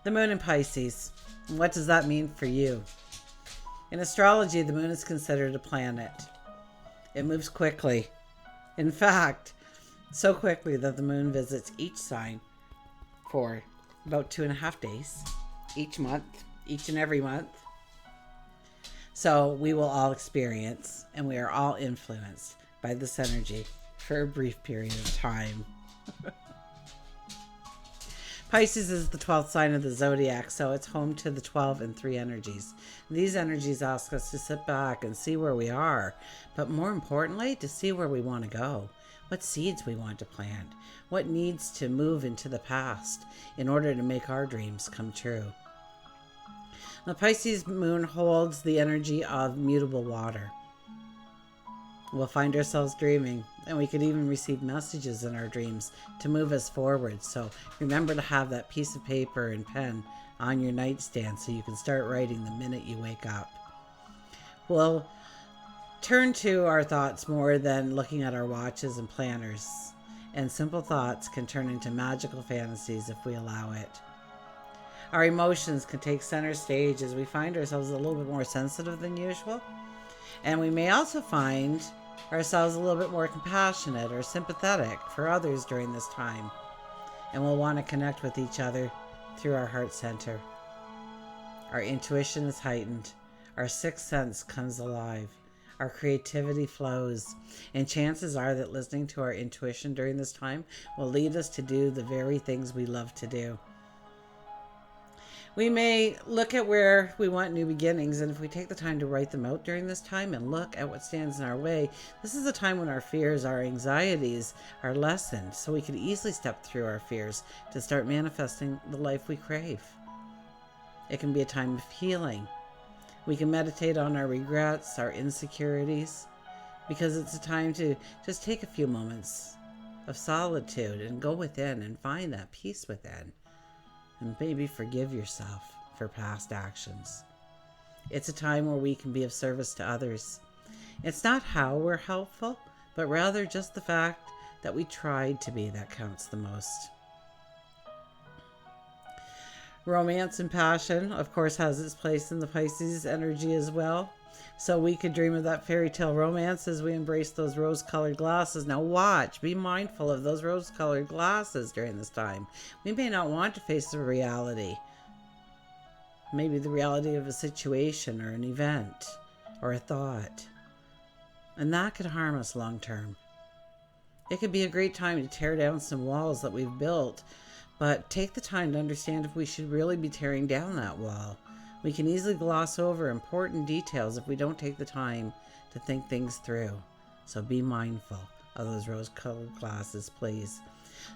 The moon in Pisces. What does that mean for you? In astrology, the moon is considered a planet. It moves quickly. In fact, so quickly that the moon visits each sign for about 2.5 days each month, each and every month. So we will all experience, and we are all influenced by this energy for a brief period of time. Pisces is the 12th sign of the zodiac, so it's home to the 12 and 3 energies. These energies ask us to sit back and see where we are, but more importantly, to see where we want to go, what seeds we want to plant, what needs to move into the past in order to make our dreams come true. The Pisces moon holds the energy of mutable water. We'll find ourselves dreaming, and we could even receive messages in our dreams to move us forward. So remember to have that piece of paper and pen on your nightstand so you can start writing the minute you wake up. We'll turn to our thoughts more than looking at our watches and planners, and simple thoughts can turn into magical fantasies if we allow it. Our emotions can take center stage as we find ourselves a little bit more sensitive than usual. And we may also find ourselves a little bit more compassionate or sympathetic for others during this time. And we'll want to connect with each other through our heart center. Our intuition is heightened. Our sixth sense comes alive. Our creativity flows. And chances are that listening to our intuition during this time will lead us to do the very things we love to do. We may look at where we want new beginnings, and if we take the time to write them out during this time and look at what stands in our way, this is a time when our fears, our anxieties are lessened, so we can easily step through our fears to start manifesting the life we crave. It can be a time of healing. We can meditate on our regrets, our insecurities, because it's a time to just take a few moments of solitude and go within and find that peace within. And maybe forgive yourself for past actions. It's a time where we can be of service to others. It's not how we're helpful, but rather just the fact that we tried to be that counts the most. Romance and passion, of course, has its place in the Pisces energy as well. So we could dream of that fairy tale romance as we embrace those rose-colored glasses. Now watch, be mindful of those rose-colored glasses during this time. We may not want to face the reality. Maybe the reality of a situation or an event or a thought. And that could harm us long term. It could be a great time to tear down some walls that we've built, but take the time to understand if we should really be tearing down that wall. We can easily gloss over important details if we don't take the time to think things through. So be mindful of those rose-colored glasses, please.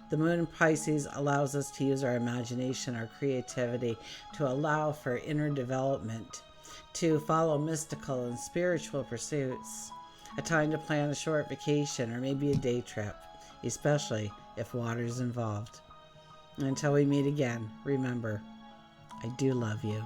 The moon in Pisces allows us to use our imagination, our creativity, to allow for inner development, to follow mystical and spiritual pursuits. A time to plan a short vacation or maybe a day trip, especially if water is involved. Until we meet again, remember, I do love you.